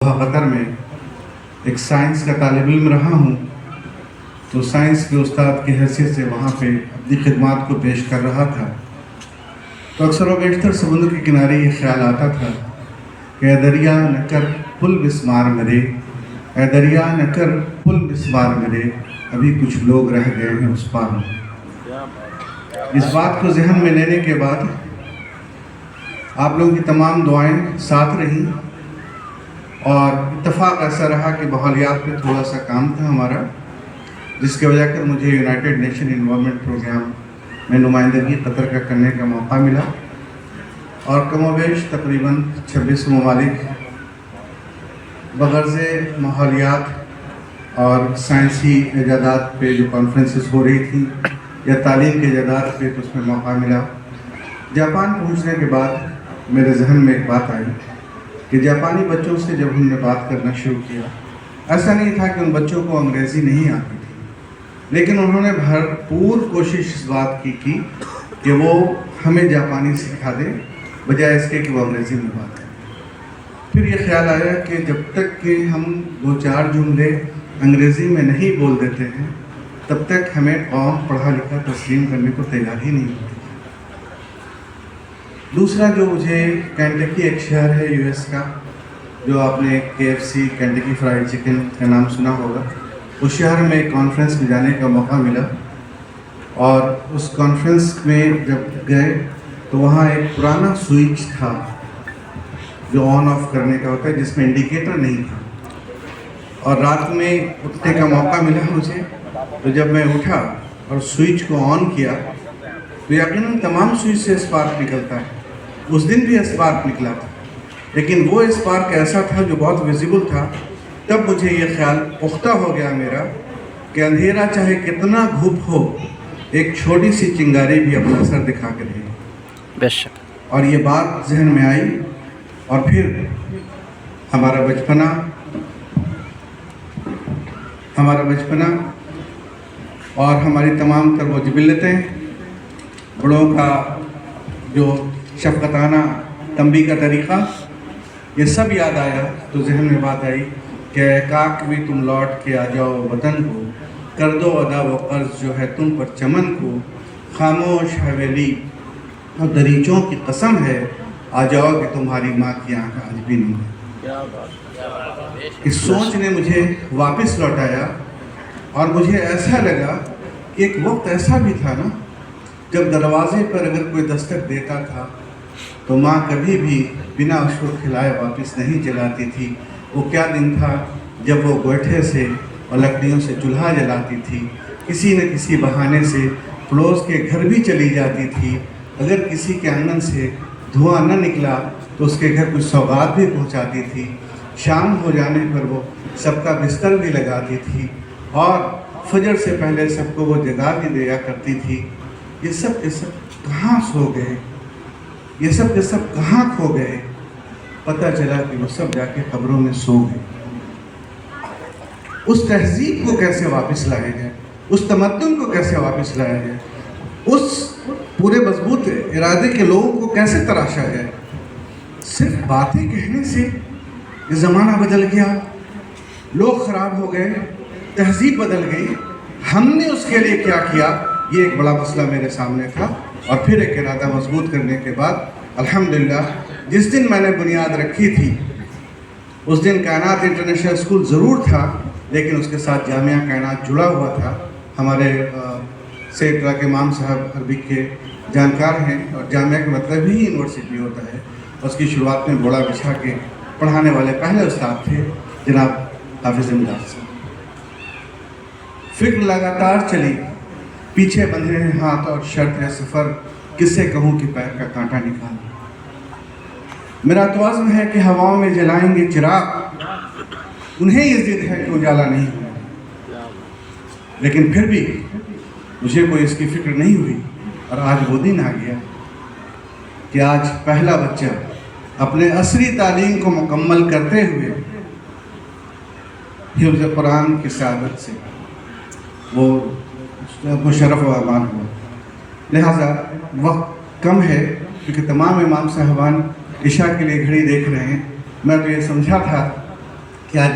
Doha Qatar میں ایک science کا طالب علم رہا ہوں، تو سائنس کے استاد کی حیثیت سے وہاں پہ اپنی خدمات کو پیش کر رہا تھا۔ تو اکثر و بیشتر سمندر کے کنارے یہ خیال آتا تھا کہ اے دریا نہ کر پل بسمار مرے، اے دریا نہ کر پل بسمار مرے، ابھی کچھ لوگ رہ گئے ہیں اس پار میں۔ اس بات کو ذہن میں لینے کے بعد آپ لوگوں کی تمام دعائیں ساتھ رہیں، اور اتفاق ایسا رہا کہ ماحولیات پہ تھوڑا سا کام تھا ہمارا، جس کی وجہ کر مجھے یونائٹڈ نیشن انوائرمنٹ پروگرام میں نمائندگی قطر کا کرنے کا موقع ملا، اور کم و بیش تقریباً 26 ممالک بغرض ماحولیات اور سائنسی ایجادات پہ جو کانفرنسز ہو رہی تھیں یا تعلیم کے ایجادات پہ، تو اس میں موقع ملا۔ جاپان پہنچنے کے بعد میرے ذہن میں ایک بات آئی کہ جاپانی بچوں سے جب ہم نے بات کرنا شروع کیا، ایسا نہیں تھا کہ ان بچوں کو انگریزی نہیں آتی تھی، لیکن انہوں نے بھرپور کوشش اس بات کی کہ وہ ہمیں جاپانی سکھا دیں بجائے اس کے کہ وہ انگریزی میں بات کریں۔ پھر یہ خیال آیا کہ جب تک کہ ہم 2-4 جملے انگریزی میں نہیں بول دیتے ہیں، تب تک ہمیں قوم پڑھا لکھا تسلیم کرنے کو تیار ہی نہیں ہوتی۔ دوسرا جو مجھے کینٹکی ایک شہر ہے یو ایس کا، جو آپ نے KFC کینٹکی فرائیڈ چکن کا نام سنا ہوگا، اس شہر میں ایک کانفرنس میں جانے کا موقع ملا، اور اس کانفرنس میں جب گئے تو وہاں ایک پرانا سوئچ تھا جو آن آف کرنے کا ہوتا ہے، جس میں انڈیکیٹر نہیں تھا، اور رات میں اٹھنے کا موقع ملا مجھے۔ تو جب میں اٹھا اور سوئچ کو آن کیا تو یقیناً تمام سوئچ سے اسپارک نکلتا ہے، اس دن بھی اسپارک نکلا تھا، لیکن وہ اسپارک ایسا تھا جو بہت ویزیبل تھا۔ تب مجھے یہ خیال پختہ ہو گیا میرا کہ اندھیرا چاہے کتنا گھپ ہو، ایک چھوٹی سی چنگاری بھی اپنا اثر دکھا کے رہے۔ بے شک۔ اور یہ بات ذہن میں آئی، اور پھر ہمارا بچپنا اور ہماری تمام تر وہ جبلتیں، بڑوں کا جو شفقتانہ تنبیہ کا طریقہ، یہ سب یاد آیا۔ تو ذہن میں بات آئی کہ کاک بھی تم لوٹ کے آ جاؤ وطن کو، کر دو ادا و قرض جو ہے تم پر چمن کو، خاموش حویلی اور دریچوں کی قسم ہے، آ جاؤ کہ تمہاری ماں کی آنکھ آج بھی نہیں ہے۔ اس سوچ نے مجھے واپس لوٹایا، اور مجھے ایسا لگا کہ ایک وقت ایسا بھی تھا نا، جب دروازے پر اگر کوئی دستک دیتا تھا تو ماں کبھی بھی بنا اس کو کھلائے واپس نہیں جلاتی تھی۔ وہ کیا دن تھا جب وہ گوئٹھے سے اور لکڑیوں سے چولہا جلاتی تھی، کسی نہ کسی بہانے سے پڑوس کے گھر بھی چلی جاتی تھی، اگر کسی کے آنگن سے دھواں نہ نکلا تو اس کے گھر کچھ سوغات بھی پہنچاتی تھی، شام ہو جانے پر وہ سب کا بستر بھی لگاتی تھی، اور فجر سے پہلے سب کو وہ جگا بھی دیا کرتی تھی۔ یہ سب کے سب کہاں سو گئے، یہ سب کے سب کہاں کھو گئے؟ پتہ چلا کہ وہ سب جا کے قبروں میں سو گئے۔ اس تہذیب کو کیسے واپس لایا جائے، اس تمدن کو کیسے واپس لایا جائے، اس پورے مضبوط ارادے کے لوگوں کو کیسے تراشا جائے؟ صرف باتیں کہنے سے یہ زمانہ بدل گیا، لوگ خراب ہو گئے، تہذیب بدل گئی، ہم نے اس کے لیے کیا کیا؟ یہ ایک بڑا مسئلہ میرے سامنے تھا، اور پھر ایک ارادہ مضبوط کرنے کے بعد الحمدللہ جس دن میں نے بنیاد رکھی تھی، اس دن کائنات انٹرنیشنل اسکول ضرور تھا، لیکن اس کے ساتھ جامعہ کائنات جڑا ہوا تھا۔ ہمارے سید راک امام صاحب عربک کے جانکار ہیں، اور جامعہ کا مطلب ہی یونیورسٹی ہوتا ہے۔ اس کی شروعات میں بوڑا بچھا کے پڑھانے والے پہلے استاد تھے جناب حافظ امداد صاحب۔ فکر لگاتار چلی، پیچھے بندھے ہیں ہاتھ اور شرط ہے سفر، کس سے کہوں کہ پیر کا کانٹا نکال۔ میرا تو عزم ہے کہ ہواؤں میں جلائیں گے چراغ، انہیں یہ ضد ہے کہ اجالا نہیں ہوا، لیکن پھر بھی مجھے کوئی اس کی فکر نہیں ہوئی۔ اور آج وہ دن آ گیا کہ آج پہلا بچہ اپنے عصری تعلیم کو مکمل کرتے ہوئے حفظ قرآن کی سعادت سے وہ مشرف و امان ہوا۔ لہٰذا وقت کم ہے، کیونکہ تمام امام صاحبان عشاء کے لیے گھڑی دیکھ رہے ہیں۔ میں تو یہ سمجھا تھا کہ آج